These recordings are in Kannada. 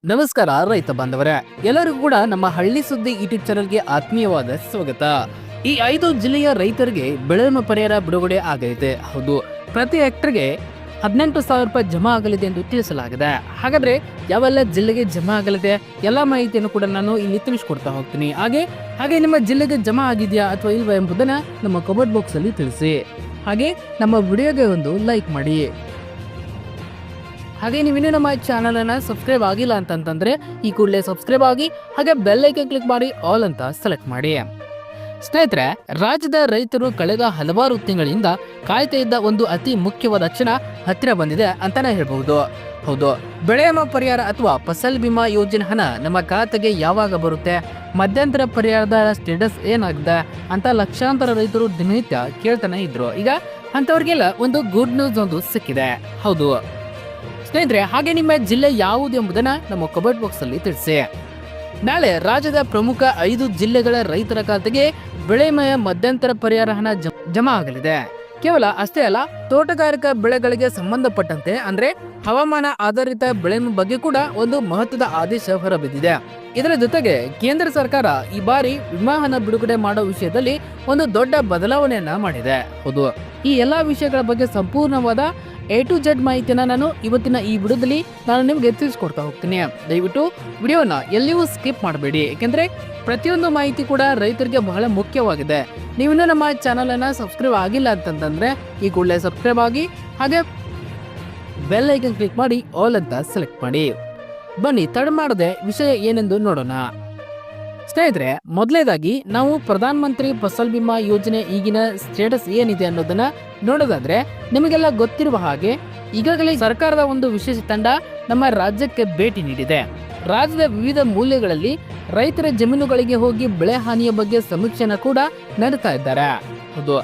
ನಮಸ್ಕಾರ ರೈತ ಬಾಂಧವರೇ, ಎಲ್ಲರಿಗೂ ಕೂಡ ನಮ್ಮ ಹಳ್ಳಿ ಸುದ್ದಿ ಯೂಟ್ಯೂಬ್ ಚಾನೆಲ್ಗೆ ಆತ್ಮೀಯವಾದ ಸ್ವಾಗತ. ಈ 5 ಜಿಲ್ಲೆಯ ರೈತರಿಗೆ ಬೆಳೆ ವಿಮೆ ಪರಿಹಾರ ಬಿಡುಗಡೆ ಆಗಲಿದೆ. ಹೌದು, ಪ್ರತಿ ಹೆಕ್ಟರ್ಗೆ 18,000 ರೂಪಾಯಿ ಜಮಾ ಆಗಲಿದೆ ಎಂದು ತಿಳಿಸಲಾಗಿದೆ. ಹಾಗಾದ್ರೆ ಯಾವೆಲ್ಲ ಜಿಲ್ಲೆಗೆ ಜಮಾ ಆಗಲಿದೆ ಎಲ್ಲ ಮಾಹಿತಿಯನ್ನು ಕೂಡ ನಾನು ಇಲ್ಲಿ ತಿಳಿಸ್ಕೊಡ್ತಾ ಹೋಗ್ತೀನಿ. ಹಾಗೆ ನಿಮ್ಮ ಜಿಲ್ಲೆಗೆ ಜಮಾ ಆಗಿದೆಯಾ ಅಥವಾ ಇಲ್ವಾ ಎಂಬುದನ್ನ ನಮ್ಮ ಕಮೆಂಟ್ ಬಾಕ್ಸ್ ಅಲ್ಲಿ ತಿಳಿಸಿ. ಹಾಗೆ ನಮ್ಮ ವಿಡಿಯೋಗೆ ಒಂದು ಲೈಕ್ ಮಾಡಿ. ಹಾಗೆ ನೀವಿನ್ನೂ ನಮ್ಮ ಚಾನಲ್ ಅನ್ನ ಸಬ್ಸ್ಕ್ರೈಬ್ ಆಗಿಲ್ಲ ಅಂತಂದ್ರೆ ಈ ಕೂಡಲೇ ಸಬ್ಸ್ಕ್ರೈಬ್ ಆಗಿ ಹಾಗೆ ಬೆಲ್ ಐಕಾನ್ ಕ್ಲಿಕ್ ಮಾಡಿ ಆಲ್ ಅಂತ ಸೆಲೆಕ್ಟ್ ಮಾಡಿ. ಸ್ನೇಹಿತರೆ, ರಾಜ್ಯದ ರೈತರು ಕಳೆದ ಹಲವಾರು ತಿಂಗಳಿಂದ ಕಾಯ್ತಾ ಇದ್ದ ಒಂದು ಅತಿ ಮುಖ್ಯವಾದ ಕ್ಷಣ ಹತ್ತಿರ ಬಂದಿದೆ ಅಂತಾನೆ ಹೇಳ್ಬಹುದು. ಹೌದು, ಬೆಳೆ ವಿಮಾ ಪರಿಹಾರ ಅಥವಾ ಫಸಲ್ ಬಿಮಾ ಯೋಜನೆ ಹಣ ನಮ್ಮ ಖಾತೆಗೆ ಯಾವಾಗ ಬರುತ್ತೆ, ಮಧ್ಯಂತರ ಪರಿಹಾರದ ಸ್ಟೇಟಸ್ ಏನಾಗಿದೆ ಅಂತ ಲಕ್ಷಾಂತರ ರೈತರು ದಿನನಿತ್ಯ ಕೇಳ್ತಾನೆ ಇದ್ರು. ಈಗ ಅಂತವ್ರಿಗೆಲ್ಲ ಒಂದು ಗುಡ್ ನ್ಯೂಸ್ ಒಂದು ಸಿಕ್ಕಿದೆ. ಹೌದು ಸ್ನೇಹಿತರೆ, ಹಾಗೆ ನಿಮ್ಮ ಜಿಲ್ಲೆ ಯಾವುದು ಎಂಬುದನ್ನ ನಮ್ಮ ಕಮೆಂಟ್ ಬಾಕ್ಸ್ ಅಲ್ಲಿ ತಿಳಿಸಿ. ನಾಳೆ ರಾಜ್ಯದ ಪ್ರಮುಖ 5 ಜಿಲ್ಲೆಗಳ ರೈತರ ಖಾತೆಗೆ ಬೆಳೆ ವಿಮೆಯ ಮಧ್ಯಂತರ ಪರಿಹಾರ ಹಣ ಜಮಾ ಆಗಲಿದೆ. ಕೇವಲ ಅಷ್ಟೇ ಅಲ್ಲ, ತೋಟಗಾರಿಕಾ ಬೆಳೆಗಳಿಗೆ ಸಂಬಂಧಪಟ್ಟಂತೆ ಅಂದ್ರೆ ಹವಾಮಾನ ಆಧಾರಿತ ಬೆಳೆ ಬಗ್ಗೆ ಕೂಡ ಒಂದು ಮಹತ್ವದ ಆದೇಶ ಹೊರಬಿದ್ದಿದೆ. ಇದರ ಜೊತೆಗೆ ಕೇಂದ್ರ ಸರ್ಕಾರ ಈ ಬಾರಿ ವಿಮಾ ಹಣ ಬಿಡುಗಡೆ ಮಾಡೋ ವಿಷಯದಲ್ಲಿ ಒಂದು ದೊಡ್ಡ ಬದಲಾವಣೆಯನ್ನ ಮಾಡಿದೆ. ಹೌದು, ಈ ಎಲ್ಲಾ ವಿಷಯಗಳ ಬಗ್ಗೆ ಸಂಪೂರ್ಣವಾದ A to Z ಮಾಹಿತಿಯನ್ನ ನಾನು ಇವತ್ತಿನ ಈ ವಿಡಿಯೋದಲ್ಲಿ ನಿಮಗೆ ತಿಳಿಸ್ಕೊಡ್ತಾ ಹೋಗ್ತೀನಿ. ದಯವಿಟ್ಟು ವಿಡಿಯೋನ ಎಲ್ಲಿಯೂ ಸ್ಕಿಪ್ ಮಾಡಬೇಡಿ, ಯಾಕೆಂದ್ರೆ ಪ್ರತಿಯೊಂದು ಮಾಹಿತಿ ಕೂಡ ರೈತರಿಗೆ ಬಹಳ ಮುಖ್ಯವಾಗಿದೆ. ನೀವಿನ್ನೂ ನಮ್ಮ ಚಾನಲ್ ಅನ್ನ ಸಬ್ಸ್ಕ್ರೈಬ್ ಆಗಿಲ್ಲ ಅಂತಂದ್ರೆ ಈ ಕೂಡಲೇ ಸಬ್ಸ್ಕ್ರೈಬ್ ಆಗಿ ಹಾಗೆ ಬೆಲ್ ಐಕನ್ ಕ್ಲಿಕ್ ಮಾಡಿ ಆಲ್ ಅಂತ ಸೆಲೆಕ್ಟ್ ಮಾಡಿ. ಬನ್ನಿ ತಡ ಮಾಡದೆ ವಿಷಯ ಏನೆಂದು ನೋಡೋಣ. ಸ್ನೇಹಿತರೆ, ಮೊದಲನೇದಾಗಿ ನಾವು ಪ್ರಧಾನ ಮಂತ್ರಿ ಫಸಲ್ ಬಿಮಾ ಯೋಜನೆ ಈಗಿನ ಸ್ಟೇಟಸ್ ಏನಿದೆ ಅನ್ನೋದನ್ನ ನೋಡೋದಾದ್ರೆ, ನಿಮಗೆಲ್ಲ ಗೊತ್ತಿರುವ ಹಾಗೆ ಈಗಾಗಲೇ ಸರ್ಕಾರದ ಒಂದು ವಿಶೇಷ ತಂಡ ನಮ್ಮ ರಾಜ್ಯಕ್ಕೆ ಭೇಟಿ ನೀಡಿದೆ. ರಾಜ್ಯದ ವಿವಿಧ ಮೂಲೆಗಳಲ್ಲಿ ರೈತರ ಜಮೀನುಗಳಿಗೆ ಹೋಗಿ ಬೆಳೆ ಹಾನಿಯ ಬಗ್ಗೆ ಸಮೀಕ್ಷೆನ ಕೂಡ ನಡೆಸ್ತಾ ಇದ್ದಾರೆ. ಹೌದು,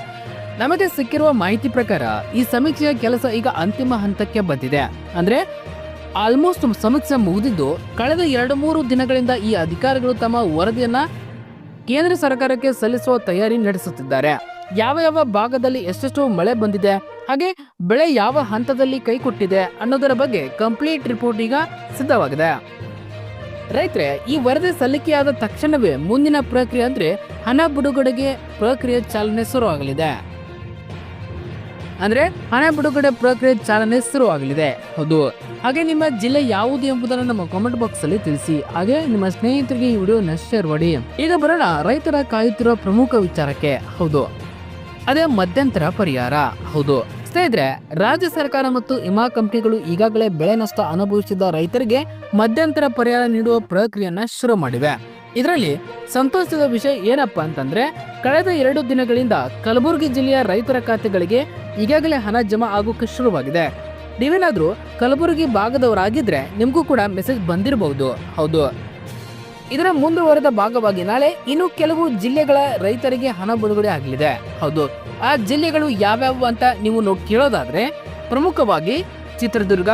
ನಮಗೆ ಸಿಕ್ಕಿರುವ ಮಾಹಿತಿ ಪ್ರಕಾರ ಈ ಸಮೀಕ್ಷೆಯ ಕೆಲಸ ಈಗ ಅಂತಿಮ ಹಂತಕ್ಕೆ ಬಂದಿದೆ. ಅಂದ್ರೆ ಆಲ್ಮೋಸ್ಟ್ ಸಮೀಕ್ಷೆ ಮುಗಿದಿದ್ದು, ಕಳೆದ 2-3 ದಿನಗಳಿಂದ ಈ ಅಧಿಕಾರಿಗಳು ತಮ್ಮ ವರದಿಯನ್ನ ಕೇಂದ್ರ ಸರ್ಕಾರಕ್ಕೆ ಸಲ್ಲಿಸುವ ತಯಾರಿ ನಡೆಸುತ್ತಿದ್ದಾರೆ. ಯಾವ ಭಾಗದಲ್ಲಿ ಎಷ್ಟೆಷ್ಟು ಮಳೆ ಬಂದಿದೆ, ಹಾಗೆ ಬೆಳೆ ಯಾವ ಹಂತದಲ್ಲಿ ಕೈಕೊಟ್ಟಿದೆ ಅನ್ನೋದರ ಬಗ್ಗೆ ಕಂಪ್ಲೀಟ್ ರಿಪೋರ್ಟ್ ಈಗ ಸಿದ್ಧವಾಗಿದೆ. ರೈತರೇ, ಈ ವರದಿ ಸಲ್ಲಿಕೆಯಾದ ತಕ್ಷಣವೇ ಮುಂದಿನ ಪ್ರಕ್ರಿಯೆ ಅಂದ್ರೆ ಹಣ ಬಿಡುಗಡೆಗೆ ಪ್ರಕ್ರಿಯೆ ಚಾಲನೆ ಶುರುವಾಗಲಿದೆ. ಹೌದು, ಹಾಗೆ ನಿಮ್ಮ ಜಿಲ್ಲೆ ಯಾವುದು ಎಂಬುದನ್ನು ನಮ್ಮ ಕಾಮೆಂಟ್ ಬಾಕ್ಸ್ ಅಲ್ಲಿ ತಿಳಿಸಿ. ಹಾಗೆ ನಿಮ್ಮ ಸ್ನೇಹಿತರಿಗೆ ಈ ವಿಡಿಯೋನ ಶೇರ್ ಮಾಡಿ. ಈಗ ಬರೋಣ ರೈತರ ಕಾಯುತ್ತಿರುವ ಪ್ರಮುಖ ವಿಚಾರಕ್ಕೆ. ಹೌದು, ಅದೇ ಮಧ್ಯಂತರ ಪರಿಹಾರ. ಹೌದು ಸ್ನೇಹಿತರೆ, ರಾಜ್ಯ ಸರ್ಕಾರ ಮತ್ತು ವಿಮಾ ಕಂಪನಿಗಳು ಈಗಾಗಲೇ ಬೆಳೆ ನಷ್ಟ ಅನುಭವಿಸಿದ ರೈತರಿಗೆ ಮಧ್ಯಂತರ ಪರಿಹಾರ ನೀಡುವ ಪ್ರಕ್ರಿಯೆಯನ್ನ ಶುರು ಮಾಡಿವೆ. ಇದರಲ್ಲಿ ಸಂತೋಷದ ವಿಷಯ ಏನಪ್ಪಾ ಅಂತಂದ್ರೆ, ಕಳೆದ 2 ದಿನಗಳಿಂದ ಕಲಬುರಗಿ ಜಿಲ್ಲೆಯ ರೈತರ ಖಾತೆಗಳಿಗೆ ಈಗಾಗಲೇ ಹಣ ಜಮಾ ಆಗೋಕೆ ಶುರುವಾಗಿದೆ. ನೀವೇನಾದ್ರೂ ಕಲಬುರಗಿ ಭಾಗದವರಾಗಿದ್ರೆ ನಿಮ್ಗೂ ಕೂಡ ಮೆಸೇಜ್ ಬಂದಿರಬಹುದು. ಹೌದು, ಇದರ ಮುಂದುವರೆದ ಭಾಗವಾಗಿ ನಾಳೆ ಇನ್ನು ಕೆಲವು ಜಿಲ್ಲೆಗಳ ರೈತರಿಗೆ ಹಣ ಬಿಡುಗಡೆ ಆಗಲಿದೆ. ಹೌದು, ಆ ಜಿಲ್ಲೆಗಳು ಯಾವ್ಯಾವು ಅಂತ ನೀವು ಕೇಳೋದಾದ್ರೆ, ಪ್ರಮುಖವಾಗಿ ಚಿತ್ರದುರ್ಗ,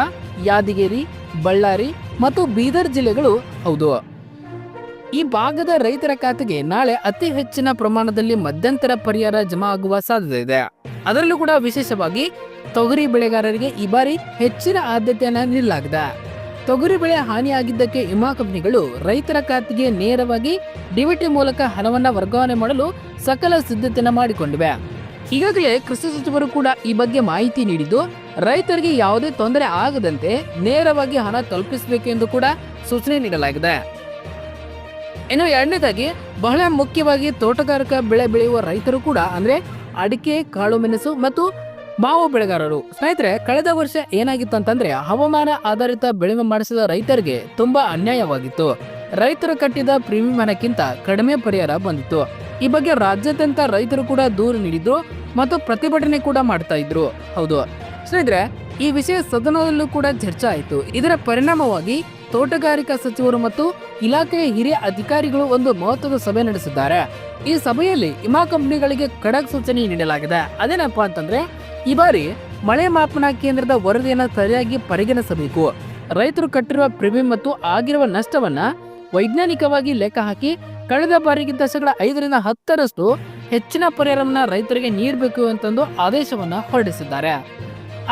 ಯಾದಗಿರಿ, ಬಳ್ಳಾರಿ ಮತ್ತು ಬೀದರ್ ಜಿಲ್ಲೆಗಳು. ಹೌದು, ಈ ಭಾಗದ ರೈತರ ಖಾತೆಗೆ ನಾಳೆ ಅತಿ ಹೆಚ್ಚಿನ ಪ್ರಮಾಣದಲ್ಲಿ ಮಧ್ಯಂತರ ಪರಿಹಾರ ಜಮಾ ಆಗುವ ಸಾಧ್ಯತೆ ಇದೆ. ಅದರಲ್ಲೂ ಕೂಡ ವಿಶೇಷವಾಗಿ ತೊಗರಿ ಬೆಳೆಗಾರರಿಗೆ ಈ ಬಾರಿ ಹೆಚ್ಚಿನ ಆದ್ಯತೆಯನ್ನ ನೀಡಲಾಗಿದೆ. ತೊಗರಿ ಬೆಳೆ ಹಾನಿಯಾಗಿದ್ದಕ್ಕೆ ವಿಮಾ ಕಂಪನಿಗಳು ರೈತರ ಖಾತೆಗೆ ನೇರವಾಗಿ ಡಿಬಿಟಿ ಮೂಲಕ ಹಣವನ್ನ ವರ್ಗಾವಣೆ ಮಾಡಲು ಸಕಲ ಸಿದ್ಧತೆಯನ್ನ ಮಾಡಿಕೊಂಡಿವೆ. ಈಗಾಗಲೇ ಕೃಷಿ ಸಚಿವರು ಕೂಡ ಈ ಬಗ್ಗೆ ಮಾಹಿತಿ ನೀಡಿದ್ದು, ರೈತರಿಗೆ ಯಾವುದೇ ತೊಂದರೆ ಆಗದಂತೆ ನೇರವಾಗಿ ಹಣ ತಲುಪಿಸಬೇಕೆಂದು ಕೂಡ ಸೂಚನೆ ನೀಡಲಾಗಿದೆ. ಇನ್ನು ಎರಡನೇದಾಗಿ, ಬಹಳ ಮುಖ್ಯವಾಗಿ ತೋಟಗಾರಿಕಾ ಬೆಳೆ ಬೆಳೆಯುವ ರೈತರು ಕೂಡ ಅಂದ್ರೆ ಅಡಿಕೆ, ಕಾಳು ಮೆಣಸು ಮತ್ತು ಮಾವು ಬೆಳೆಗಾರರು. ಸ್ನೇಹಿತರೆ, ಕಳೆದ ವರ್ಷ ಏನಾಗಿತ್ತು ಅಂತಂದ್ರೆ, ಹವಾಮಾನ ಆಧಾರಿತ ಬೆಳೆ ವಿಮೆ ಮಾಡಿಸಿದ ರೈತರಿಗೆ ತುಂಬಾ ಅನ್ಯಾಯವಾಗಿತ್ತು. ರೈತರು ಕಟ್ಟಿದ ಪ್ರೀಮಿಯಂ ಹಣಕ್ಕಿಂತ ಕಡಿಮೆ ಪರಿಹಾರ ಬಂದಿತ್ತು. ಈ ಬಗ್ಗೆ ರಾಜ್ಯಾದ್ಯಂತ ರೈತರು ಕೂಡ ದೂರು ನೀಡಿದ್ರು ಮತ್ತು ಪ್ರತಿಭಟನೆ ಕೂಡ ಮಾಡ್ತಾ ಇದ್ರು. ಹೌದು ಸ್ನೇಹಿತರೆ, ಈ ವಿಷಯ ಸದನದಲ್ಲೂ ಕೂಡ ಚರ್ಚೆ ಆಯಿತು. ಇದರ ಪರಿಣಾಮವಾಗಿ ತೋಟಗಾರಿಕಾ ಸಚಿವರು ಮತ್ತು ಇಲಾಖೆಯ ಹಿರಿಯ ಅಧಿಕಾರಿಗಳು ಒಂದು ಮಹತ್ವದ ಸಭೆ ನಡೆಸಿದ್ದಾರೆ. ಈ ಸಭೆಯಲ್ಲಿ ವಿಮಾ ಕಂಪನಿಗಳಿಗೆ ಖಡಕ್ ಸೂಚನೆ ನೀಡಲಾಗಿದೆ. ಅದೇನಪ್ಪಾ ಅಂತಂದ್ರೆ, ಈ ಬಾರಿ ಮಳೆ ಮಾಪನ ಕೇಂದ್ರದ ವರದಿಯನ್ನು ಸರಿಯಾಗಿ ಪರಿಗಣಿಸಬೇಕು. ರೈತರು ಕಟ್ಟಿರುವ ಪ್ರೀಮಿಯಂ ಮತ್ತು ಆಗಿರುವ ನಷ್ಟವನ್ನ ವೈಜ್ಞಾನಿಕವಾಗಿ ಲೆಕ್ಕ ಹಾಕಿ ಕಳೆದ ಬಾರಿಗಿಂತ 5-10% ಹೆಚ್ಚಿನ ಪರಿಹಾರವನ್ನ ರೈತರಿಗೆ ನೀಡಬೇಕು ಅಂತಂದು ಆದೇಶವನ್ನ ಹೊರಡಿಸಿದ್ದಾರೆ.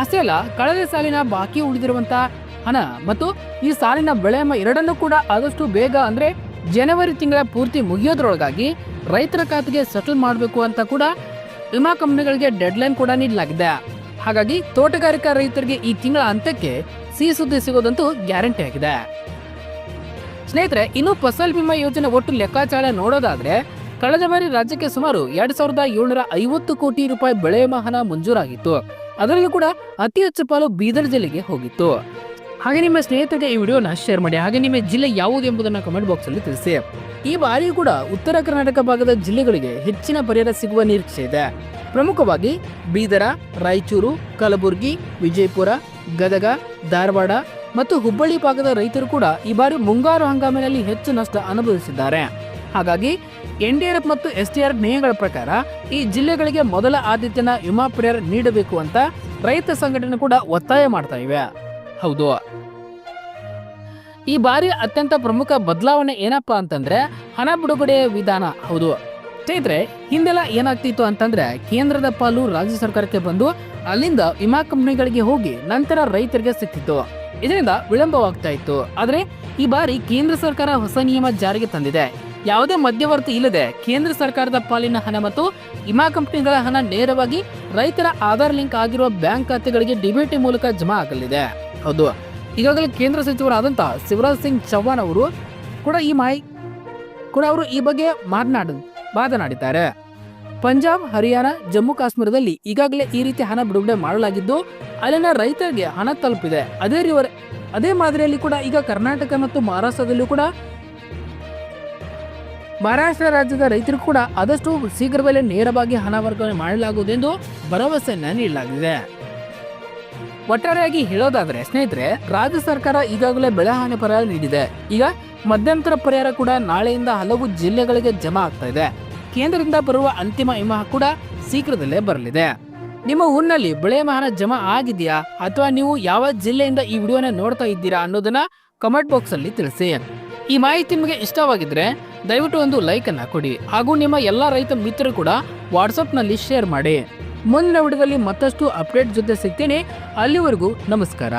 ಅಷ್ಟೇ ಅಲ್ಲ, ಕಳೆದ ಸಾಲಿನ ಬಾಕಿ ಉಳಿದಿರುವಂತಹ ಹಣ ಮತ್ತು ಈ ಸಾಲಿನ ಬೆಳೆ ವಿಮೆ ಎರಡನ್ನೂ ಕೂಡ ಆದಷ್ಟು ಬೇಗ ಅಂದ್ರೆ ಜನವರಿ ತಿಂಗಳ ಪೂರ್ತಿ ಮುಗಿಯೋದ್ರೊಳಗಾಗಿ ರೈತರ ಖಾತೆಗೆ ಸೆಟಲ್ ಮಾಡಬೇಕು ಅಂತ ಕೂಡ ವಿಮಾ ಕಂಪನಿಗಳಿಗೆ ಡೆಡ್ಲೈನ್ ಕೂಡ ನೀಡಲಾಗಿದೆ. ಹಾಗಾಗಿ ತೋಟಗಾರಿಕಾ ರೈತರಿಗೆ ಈ ತಿಂಗಳ ಅಂತ್ಯಕ್ಕೆ ಸಿಹಿ ಸುದ್ದಿ ಸಿಗೋದಂತೂ ಗ್ಯಾರಂಟಿ ಆಗಿದೆ. ಸ್ನೇಹಿತರೆ, ಇನ್ನು ಫಸಲ್ ಬಿಮಾ ಯೋಜನೆ ಒಟ್ಟು ಲೆಕ್ಕಾಚಾರ ನೋಡೋದಾದ್ರೆ ಕಳೆದ ಬಾರಿ ರಾಜ್ಯಕ್ಕೆ ಸುಮಾರು 2750 ಕೋಟಿ ರೂಪಾಯಿ ಬೆಳೆ ವಿಮಾ ಹಣ ಮಂಜೂರಾಗಿತ್ತು. ಅದರಲ್ಲೂ ಕೂಡ ಅತಿ ಹೆಚ್ಚು ಪಾಲು ಬೀದರ್ ಜಿಲ್ಲೆಗೆ ಹೋಗಿತ್ತು. ಹಾಗೆ ನಿಮ್ಮ ಸ್ನೇಹಿತರಿಗೆ ಈ ವಿಡಿಯೋನ ಶೇರ್ ಮಾಡಿ. ಹಾಗೆ ನಿಮ್ಮ ಜಿಲ್ಲೆ ಯಾವುದು ಎಂಬುದನ್ನು ಕಮೆಂಟ್ ಬಾಕ್ಸ್ ಅಲ್ಲಿ ತಿಳಿಸಿ. ಈ ಬಾರಿ ಕೂಡ ಉತ್ತರ ಕರ್ನಾಟಕ ಭಾಗದ ಜಿಲ್ಲೆಗಳಿಗೆ ಹೆಚ್ಚಿನ ಪರಿಹಾರ ಸಿಗುವ ನಿರೀಕ್ಷೆ ಇದೆ. ಪ್ರಮುಖವಾಗಿ ಬೀದರ, ರಾಯಚೂರು, ಕಲಬುರಗಿ, ವಿಜಯಪುರ, ಗದಗ, ಧಾರವಾಡ ಮತ್ತು ಹುಬ್ಬಳ್ಳಿ ಭಾಗದ ರೈತರು ಕೂಡ ಈ ಬಾರಿ ಮುಂಗಾರು ಹಂಗಾಮಿನಲ್ಲಿ ಹೆಚ್ಚು ನಷ್ಟ ಅನುಭವಿಸಿದ್ದಾರೆ. ಹಾಗಾಗಿ ಎನ್ಡಿಆರ್ಎಫ್ ಮತ್ತು ಎಸ್ಡಿಆರ್ಎಫ್ ನಿಯಮಗಳ ಪ್ರಕಾರ ಈ ಜಿಲ್ಲೆಗಳಿಗೆ ಮೊದಲ ಆದ್ಯತೆನ ವಿಮಾ ಪರಿಹಾರ ನೀಡಬೇಕು ಅಂತ ರೈತ ಸಂಘಟನೆ ಕೂಡ ಒತ್ತಾಯ ಮಾಡ್ತಾ ಇವೆ. ಹೌದು, ಈ ಬಾರಿ ಅತ್ಯಂತ ಪ್ರಮುಖ ಬದಲಾವಣೆ ಏನಪ್ಪಾ ಅಂತಂದ್ರೆ ಹಣ ಬಿಡುಗಡೆಯ ವಿಧಾನ. ಹೌದು ಸ್ನೇಹಿತರೆ, ಹಿಂದೆಲ್ಲ ಏನಾಗ್ತಿತ್ತು ಅಂತಂದ್ರೆ ಕೇಂದ್ರದ ಪಾಲು ರಾಜ್ಯ ಸರ್ಕಾರಕ್ಕೆ ಬಂದು ಅಲ್ಲಿಂದ ವಿಮಾ ಕಂಪನಿಗಳಿಗೆ ಹೋಗಿ ನಂತರ ರೈತರಿಗೆ ಸಿಕ್ತಿತ್ತು. ಇದರಿಂದ ವಿಳಂಬವಾಗ್ತಾ ಇತ್ತು. ಆದ್ರೆ ಈ ಬಾರಿ ಕೇಂದ್ರ ಸರ್ಕಾರ ಹೊಸ ನಿಯಮ ಜಾರಿಗೆ ತಂದಿದೆ. ಯಾವುದೇ ಮಧ್ಯವರ್ತಿ ಇಲ್ಲದೆ ಕೇಂದ್ರ ಸರ್ಕಾರದ ಪಾಲಿನ ಹಣ ಮತ್ತು ವಿಮಾ ಕಂಪನಿಗಳ ಹಣ ನೇರವಾಗಿ ರೈತರ ಆಧಾರ್ ಲಿಂಕ್ ಆಗಿರುವ ಬ್ಯಾಂಕ್ ಖಾತೆಗಳಿಗೆ ಡಿಬಿಟಿ ಮೂಲಕ ಜಮಾ ಆಗಲಿದೆ. ಹೌದು, ಈಗಾಗಲೇ ಕೇಂದ್ರ ಸಚಿವರಾದಂತಹ ಶಿವರಾಜ್ ಸಿಂಗ್ ಚೌಹಾಣ್ ಅವರು ಕೂಡ ಈ ಬಗ್ಗೆ ಮಾತನಾಡಿದ್ದಾರೆ. ಪಂಜಾಬ್, ಹರಿಯಾಣ, ಜಮ್ಮು ಕಾಶ್ಮೀರದಲ್ಲಿ ಈಗಾಗಲೇ ಈ ರೀತಿ ಹಣ ಬಿಡುಗಡೆ ಮಾಡಲಾಗಿದ್ದು ಅಲ್ಲಿನ ರೈತರಿಗೆ ಹಣ ತಲುಪಿದೆ. ಅದೇ ಮಾದರಿಯಲ್ಲಿ ಕೂಡ ಈಗ ಕರ್ನಾಟಕ ಮತ್ತು ಮಹಾರಾಷ್ಟ್ರದಲ್ಲೂ ಕೂಡ ಮಹಾರಾಷ್ಟ್ರ ರಾಜ್ಯದ ರೈತರು ಕೂಡ ಆದಷ್ಟು ಶೀಘ್ರದಲ್ಲೇ ನೇರವಾಗಿ ಹಣ ವರ್ಗಾವಣೆ ಮಾಡಲಾಗುವುದೆಂದು ಭರವಸೆಯನ್ನ ನೀಡಲಾಗಿದೆ. ಒಟ್ಟಾರೆಯಾಗಿ ಹೇಳೋದಾದ್ರೆ ಸ್ನೇಹಿತರೆ, ರಾಜ್ಯ ಸರ್ಕಾರ ಈಗಾಗಲೇ ಬೆಳೆ ಹಾನಿ ಪರಿಹಾರ ನೀಡಿದೆ. ಈಗ ಮಧ್ಯಂತರ ಪರಿಹಾರ ಕೂಡ ನಾಳೆಯಿಂದ ಹಲವು ಜಿಲ್ಲೆಗಳಿಗೆ ಜಮಾ ಆಗ್ತಾ ಇದೆ. ಕೇಂದ್ರದಿಂದ ಬರುವ ಅಂತಿಮ ವಿಮಾ ಕೂಡ ಶೀಘ್ರದಲ್ಲೇ ಬರಲಿದೆ. ನಿಮ್ಮ ಊರಿನಲ್ಲಿ ಬೆಳೆ ವಿಮಾ ಹಣ ಜಮಾ ಆಗಿದೆಯಾ ಅಥವಾ ನೀವು ಯಾವ ಜಿಲ್ಲೆಯಿಂದ ಈ ವಿಡಿಯೋನ ನೋಡ್ತಾ ಇದ್ದೀರಾ ಅನ್ನೋದನ್ನ ಕಮೆಂಟ್ ಬಾಕ್ಸ್ ಅಲ್ಲಿ ತಿಳಿಸಿ. ಈ ಮಾಹಿತಿ ನಿಮಗೆ ಇಷ್ಟವಾಗಿದ್ರೆ ದಯವಿಟ್ಟು ಒಂದು ಲೈಕ್ ಅನ್ನ ಕೊಡಿ. ಹಾಗೂ ನಿಮ್ಮ ಎಲ್ಲಾ ರೈತ ಮಿತ್ರರು ಕೂಡ ವಾಟ್ಸ್ಆಪ್ ನಲ್ಲಿ ಶೇರ್ ಮಾಡಿ. ಮುಂದಿನ ವಿಡಿಯೋದಲ್ಲಿ ಮತ್ತಷ್ಟು ಅಪ್ಡೇಟ್ ಜೊತೆ ಸಿಗ್ತೇನೆ. ಅಲ್ಲಿವರೆಗೂ ನಮಸ್ಕಾರ.